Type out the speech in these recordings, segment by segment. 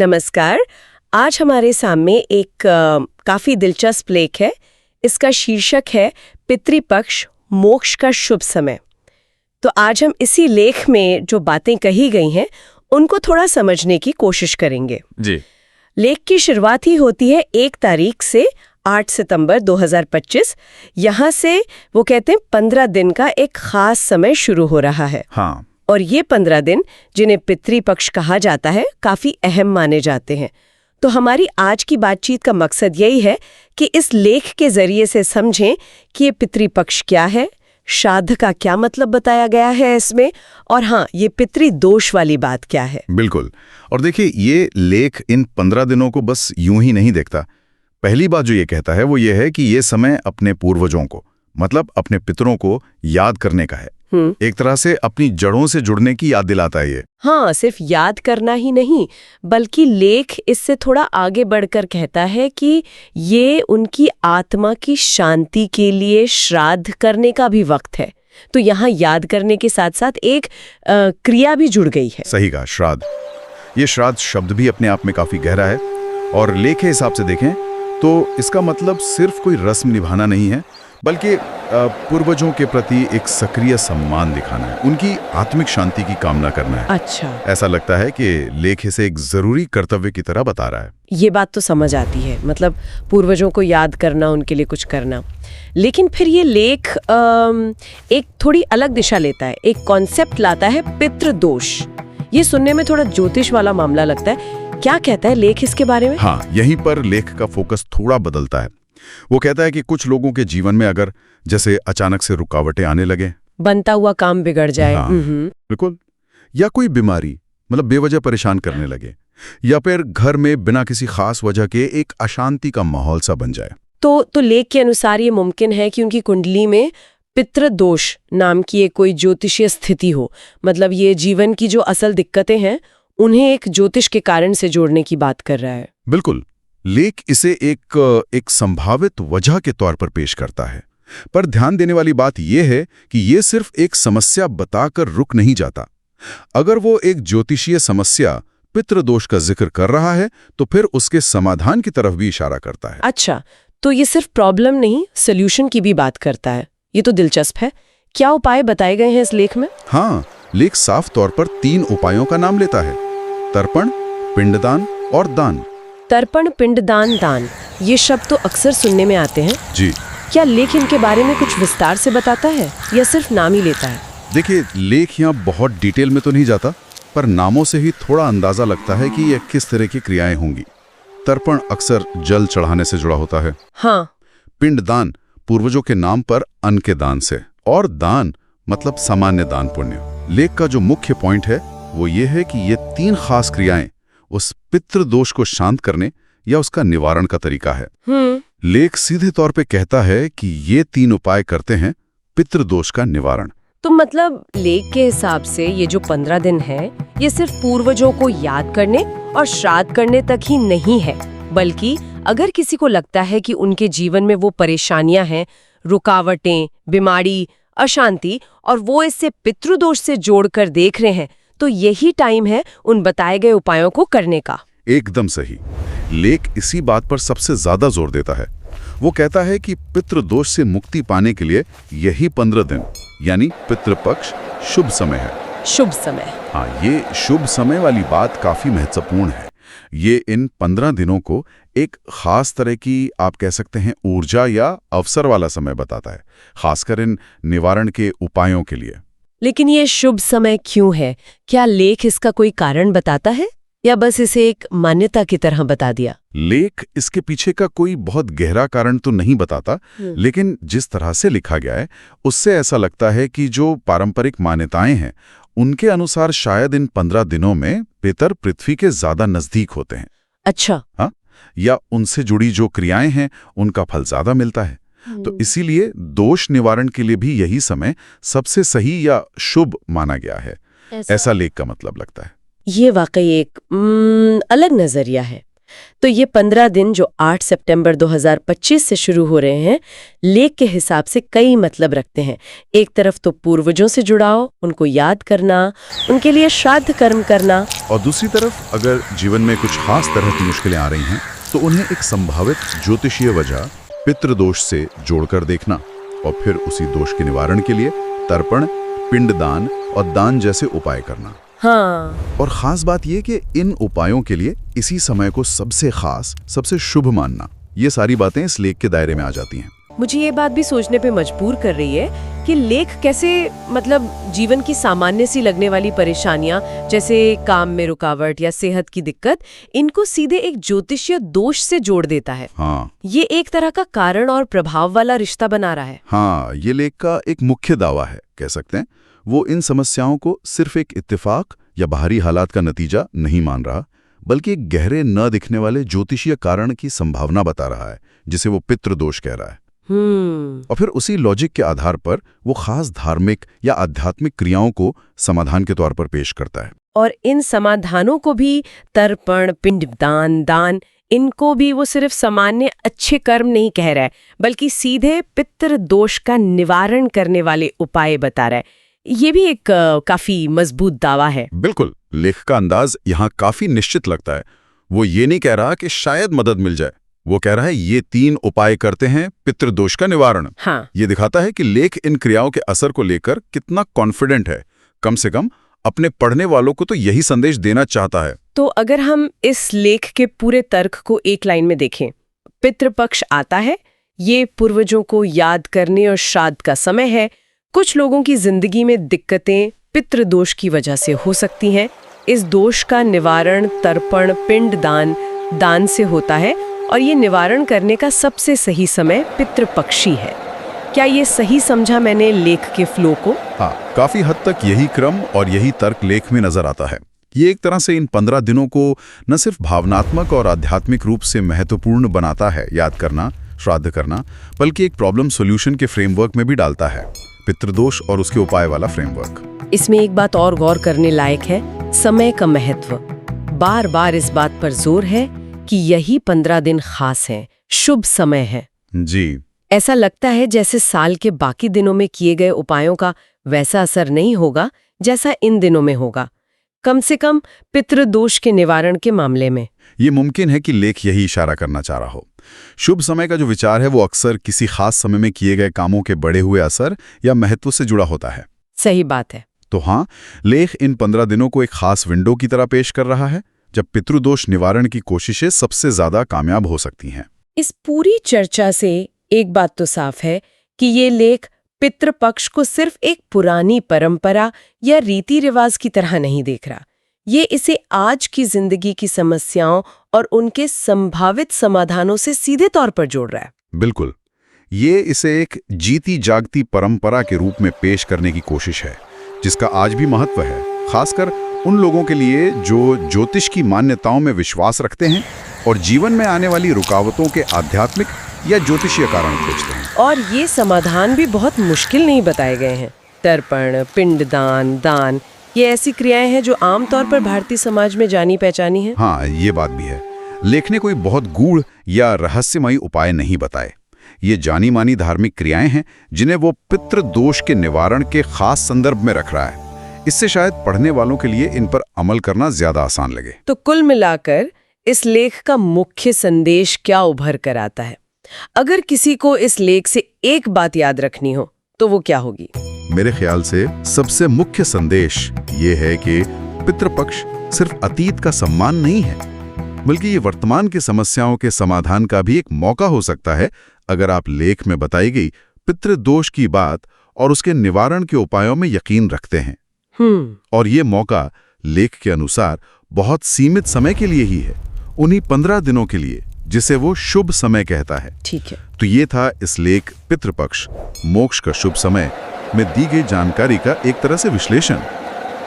नमस्कार। आज हमारे सामने एक काफी दिलचस्प लेख है। इसका शीर्षक है पितृपक्ष मोक्ष का शुभ समय। तो आज हम इसी लेख में जो बातें कही गई हैं उनको थोड़ा समझने की कोशिश करेंगे जी। लेख की शुरुआत ही होती है 1 तारीख से 8 सितंबर 2025। यहाँ से वो कहते हैं 15 दिन का एक खास समय शुरू हो रहा है। हाँ। और ये 15 दिन जिन्हें पितृपक्ष कहा जाता है काफी अहम माने जाते हैं। तो हमारी आज की बातचीत का मकसद यही है कि इस लेख के जरिए से समझें कि ये पितृपक्ष क्या है, श्राद्ध का क्या मतलब बताया गया है इसमें, और हाँ, ये पितृदोष वाली बात क्या है। बिल्कुल। और देखिए, ये लेख इन 15 दिनों को बस यूं ही नहीं देखता। पहली बात जो ये कहता है वो ये है कि ये समय अपने पूर्वजों को, मतलब अपने पितरों को याद करने का है। एक तरह से अपनी जड़ों से जुड़ने की याद दिलाता है ये। हाँ, सिर्फ याद करना ही नहीं, बल्कि लेख इससे थोड़ा आगे बढ़कर कहता है कि ये उनकी आत्मा की शांति के लिए श्राद्ध करने का भी वक्त है। तो यहाँ याद करने के साथ साथ एक क्रिया भी जुड़ गई है। सही कहा, श्राद्ध। ये श्राद्ध शब्द भी अपने आप में काफी गहरा है, और लेख के हिसाब से देखें तो इसका मतलब सिर्फ कोई रस्म निभाना नहीं है, बल्कि पूर्वजों के प्रति एक सक्रिय सम्मान दिखाना है, उनकी आत्मिक शांति की कामना करना है। अच्छा, ऐसा लगता है कि लेख इसे एक जरूरी कर्तव्य की तरह बता रहा है। ये बात तो समझ आती है, मतलब पूर्वजों को याद करना, उनके लिए कुछ करना। लेकिन फिर ये लेख एक थोड़ी अलग दिशा लेता है, एक कॉन्सेप्ट लाता है, पितृदोष। ये सुनने में थोड़ा ज्योतिष वाला मामला लगता है। क्या कहता है लेख इसके बारे में? हाँ, यहीं पर लेख का फोकस थोड़ा बदलता है। वो कहता है कि कुछ लोगों के जीवन में अगर जैसे अचानक से रुकावटें आने लगे, बनता हुआ काम बिगड़ जाए, बिल्कुल, या कोई बीमारी मतलब बेवजह परेशान करने लगे, या फिर घर में बिना किसी खास वजह के एक अशांति का माहौल सा बन जाए, तो लेख के अनुसार ये मुमकिन है कि उनकी कुंडली में पितृदोष नाम की एक कोई ज्योतिषीय स्थिति हो। मतलब ये जीवन की जो असल दिक्कतें हैं उन्हें एक ज्योतिष के कारण से जोड़ने की बात कर रहा है। बिल्कुल। लेख इसे एक संभावित वजह के तौर पर पेश करता है, पर ध्यान देने वाली बात यह है कि ये सिर्फ एक समस्या बताकर रुक नहीं जाता। अगर वो एक ज्योतिषीय समस्या पितृदोष का जिक्र कर रहा है तो फिर उसके समाधान की तरफ भी इशारा करता है। अच्छा, तो ये सिर्फ प्रॉब्लम नहीं, सोल्यूशन की भी बात करता है। ये तो दिलचस्प है। क्या उपाय बताए गए हैं इस लेख में? हाँ, लेख साफ तौर पर 3 उपायों का नाम लेता है: तर्पण, पिंडदान और दान। तर्पण, पिंडदान, दान, ये शब्द तो अक्सर सुनने में आते हैं जी। क्या लेख इनके बारे में कुछ विस्तार से बताता है या सिर्फ नाम ही लेता है? देखिए, लेख यहाँ बहुत डिटेल में तो नहीं जाता, पर नामों से ही थोड़ा अंदाजा लगता है कि यह किस तरह की क्रियाएं होंगी। तर्पण अक्सर जल चढ़ाने से जुड़ा होता है। हाँ। पिंडदान पूर्वजों के नाम पर अन्न के दान से, और दान मतलब सामान्य दान पुण्य। लेख का जो मुख्य पॉइंट है वो ये है कि ये 3 खास क्रियाएं उस पितृदोष को शांत करने या उसका निवारण का तरीका है। लेख सीधे तौर पे कहता है कि ये 3 उपाय करते हैं पितृदोष का निवारण। तो मतलब लेख के हिसाब से ये जो 15 दिन है ये सिर्फ पूर्वजों को याद करने और श्राद्ध करने तक ही नहीं है, बल्कि अगर किसी को लगता है कि उनके जीवन में वो परेशानियां हैं, रुकावटें, बीमारी, अशांति, और वो इससे पितृदोष से जोड़कर देख रहे हैं, तो यही टाइम है उन बताए गए उपायों को करने का। एकदम सही। लेख इसी बात पर सबसे ज्यादा जोर देता है। वो कहता है कि पितृदोष से मुक्ति पाने के लिए यही 15 दिन यानी पितृपक्ष शुभ समय है। शुभ समय? हाँ, ये शुभ समय वाली बात काफी महत्वपूर्ण है। ये इन 15 दिनों को एक खास तरह की, आप कह सकते हैं, ऊर्जा या अवसर वाला समय बताता है, खासकर इन निवारण के उपायों के लिए। लेकिन ये शुभ समय क्यों है? क्या लेख इसका कोई कारण बताता है या बस इसे एक मान्यता की तरह बता दिया? लेख इसके पीछे का कोई बहुत गहरा कारण तो नहीं बताता, लेकिन जिस तरह से लिखा गया है उससे ऐसा लगता है कि जो पारंपरिक मान्यताएं हैं उनके अनुसार शायद इन 15 दिनों में पितर पृथ्वी के ज्यादा नजदीक होते हैं। अच्छा। हाँ, या उनसे जुड़ी जो क्रियाएं हैं उनका फल ज्यादा मिलता है। तो इसीलिए दोष निवारण के लिए भी यही समय सबसे सही या शुभ माना गया है, ऐसा लेख का मतलब लगता है। ये वाकई एक अलग नजरिया है। तो ये 15 दिन जो 8 सितंबर 2025 से शुरू हो रहे हैं, लेख के हिसाब से कई मतलब रखते हैं। एक तरफ तो पूर्वजों से जुड़ाव, उनको याद करना, उनके लिए श्राद्ध कर्म करना, और दूसरी तरफ अगर जीवन में कुछ खास तरह की मुश्किलें आ रही हैं तो उन्हें एक संभावित ज्योतिषीय वजह पितृदोष से जोड़कर देखना और फिर उसी दोष के निवारण के लिए तर्पण, पिंडदान और दान जैसे उपाय करना। हाँ, और खास बात यह कि इन उपायों के लिए इसी समय को सबसे खास, सबसे शुभ मानना, ये सारी बातें इस लेख के दायरे में आ जाती हैं। मुझे ये बात भी सोचने पे मजबूर कर रही है कि लेख कैसे मतलब जीवन की सामान्य सी लगने वाली परेशानियां, जैसे काम में रुकावट या सेहत की दिक्कत, इनको सीधे एक ज्योतिषीय दोष से जोड़ देता है। हाँ, ये एक तरह का कारण और प्रभाव वाला रिश्ता बना रहा है। हाँ, ये लेख का एक मुख्य दावा है, कह सकते हैं। वो इन समस्याओं को सिर्फ एक इत्तेफाक या बाहरी हालात का नतीजा नहीं मान रहा, बल्कि एक गहरे न दिखने वाले ज्योतिषीय कारण की संभावना बता रहा है, जिसे वो पितृदोष कह रहा है। और फिर उसी लॉजिक के आधार पर वो खास धार्मिक या आध्यात्मिक क्रियाओं को समाधान के तौर पर पेश करता है। और इन समाधानों को भी तर्पण, पिंडदान, दान, इनको भी वो सिर्फ सामान्य अच्छे कर्म नहीं कह रहा है, बल्कि सीधे पितृदोष का निवारण करने वाले उपाय बता रहा है। ये भी एक काफी मजबूत दावा है। बिल्कुल, लेख का अंदाज यहाँ काफी निश्चित लगता है। वो ये नहीं कह रहा कि शायद मदद मिल जाए, वो कह रहा है ये 3 उपाय करते हैं पितृदोष का निवारण। हाँ, ये दिखाता है कि लेख इन क्रियाओं के असर को लेकर कितना कॉन्फिडेंट है। कम से कम अपने पढ़ने वालों को तो यही संदेश देना चाहता है। तो अगर हम इस लेख के पूरे तर्क को एक लाइन में देखें, पितृपक्ष आता है, ये पूर्वजों को याद करने और श्राद्ध का समय है। कुछ लोगों की जिंदगी में दिक्कतें पितृदोष की वजह से हो सकती हैं। इस दोष का निवारण तर्पण, पिंडदान, दान से होता है और ये निवारण करने का सबसे सही समय पितृपक्षी है। क्या ये सही समझा मैंने लेख के फ्लो को? हाँ, काफी हद तक यही क्रम और यही तर्क लेख में नजर आता है। ये एक तरह से इन 15 दिनों को न सिर्फ भावनात्मक और आध्यात्मिक रूप से महत्वपूर्ण बनाता है, याद करना, श्राद्ध करना, बल्कि एक प्रॉब्लम सॉल्यूशन के फ्रेमवर्क में भी डालता है, पितृदोष और उसके उपाय वाला फ्रेमवर्क। इसमें एक बात और गौर करने लायक है, समय का महत्व। बार बार इस बात पर जोर है कि यही 15 दिन खास हैं, शुभ समय है। जी, ऐसा लगता है जैसे साल के बाकी दिनों में किए गए उपायों का वैसा असर नहीं होगा जैसा इन दिनों में होगा, कम से कम पितृदोष के निवारण के मामले में। ये मुमकिन है कि लेख यही इशारा करना चाह रहा हो। शुभ समय का जो विचार है वो अक्सर किसी खास समय में किए गए कामों के बढ़े हुए असर या महत्व से जुड़ा होता है। सही बात है। तो हाँ, लेख इन 15 दिनों को एक खास विंडो की तरह पेश कर रहा है जब पितृदोष निवारण की कोशिशें सबसे ज्यादा कामयाब हो सकती हैं। इस पूरी चर्चा से एक बात तो साफ है कि ये लेख पितृपक्ष को सिर्फ एक पुरानी परंपरा या रीति रिवाज की तरह नहीं देख रहा। ये इसे आज की जिंदगी की समस्याओं और उनके संभावित समाधानों से सीधे तौर पर जोड़ रहा है। बिल्कुल, ये इसे एक जीती जागती परंपरा के रूप में पेश करने की कोशिश है, जिसका आज भी महत्व है, खासकर उन लोगों के लिए जो ज्योतिष की मान्यताओं में विश्वास रखते हैं और जीवन में आने वाली रुकावटों के आध्यात्मिक या ज्योतिषीय कारण खोजते हैं। और ये समाधान भी बहुत मुश्किल नहीं बताए गए हैं। तर्पण, पिंडदान, दान, ये ऐसी क्रियाएं हैं जो आमतौर पर भारतीय समाज में जानी पहचानी हैं। हाँ, ये बात भी है। लेख ने कोई बहुत गूढ़ या रहस्यमयी उपाय नहीं बताए। ये जानी मानी धार्मिक क्रियाएं हैं जिन्हें वो पितृदोष के निवारण के खास संदर्भ में रख रहा है। इससे शायद पढ़ने वालों के लिए इन पर अमल करना ज्यादा आसान लगे। तो कुल मिलाकर इस लेख का मुख्य संदेश क्या उभर कर आता है? अगर किसी को इस लेख से एक बात याद रखनी हो तो वो क्या होगी? मेरे ख्याल से सबसे मुख्य संदेश ये है कि पितृपक्ष सिर्फ अतीत का सम्मान नहीं है, बल्कि ये वर्तमान की समस्याओं के समाधान का भी एक मौका हो सकता है, अगर आप लेख में बताई गई पितृदोष की बात और उसके निवारण के उपायों में यकीन रखते हैं। और ये मौका लेख के अनुसार बहुत सीमित समय के लिए ही है, उन्हीं 15 दिनों के लिए, जिसे वो शुभ समय कहता है। ठीक है। तो ये था इस लेख पितृपक्ष, मोक्ष का शुभ समय में दी गई जानकारी का एक तरह से विश्लेषण।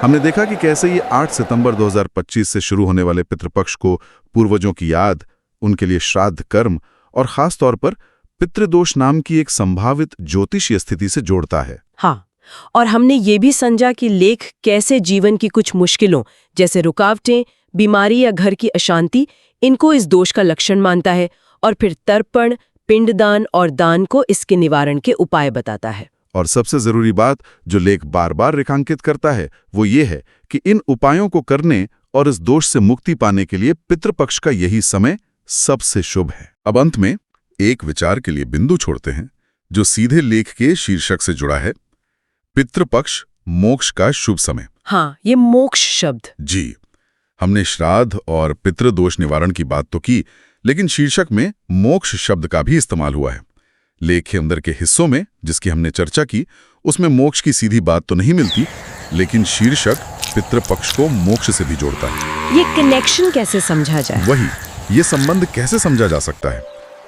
हमने देखा कि कैसे ये 8 सितंबर 2025 से शुरू होने वाले पितृपक्ष को पूर्वजों की याद, उनके लिए श्राद्ध कर्म और खास तौर पर पितृदोष नाम की एक संभावित ज्योतिषीय स्थिति से जोड़ता है। हाँ, और हमने ये भी समझा कि लेख कैसे जीवन की कुछ मुश्किलों जैसे रुकावटें, बीमारी या घर की अशांति इनको इस दोष का लक्षण मानता है और फिर तर्पण, पिंडदान और दान को इसके निवारण के उपाय बताता है। और सबसे जरूरी बात जो लेख बार बार रेखांकित करता है वो ये है कि इन उपायों को करने और इस दोष से मुक्ति पाने के लिए पितृपक्ष का यही समय सबसे शुभ है। अब अंत में एक विचार के लिए बिंदु छोड़ते हैं जो सीधे लेख के शीर्षक से जुड़ा है, पितृपक्ष मोक्ष का शुभ समय। हाँ, ये मोक्ष शब्द। जी, हमने श्राद्ध और पितृदोष निवारण की बात तो की, लेकिन शीर्षक में मोक्ष शब्द का भी इस्तेमाल हुआ है। लेख के अंदर के हिस्सों में जिसकी हमने चर्चा की उसमें मोक्ष की सीधी बात तो नहीं मिलती, लेकिन शीर्षक पितृपक्ष को मोक्ष से भी जोड़ता है। ये कनेक्शन कैसे समझा जाए? वही, ये संबंध कैसे समझा जा सकता है?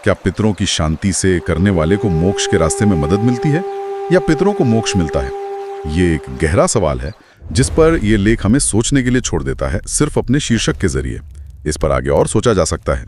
क्या पितरों की शांति से करने वाले को मोक्ष के रास्ते में मदद मिलती है या पितरों को मोक्ष मिलता है? ये एक गहरा सवाल है जिस पर यह लेख हमें सोचने के लिए छोड़ देता है, सिर्फ अपने शीर्षक के जरिए। इस पर आगे और सोचा जा सकता है।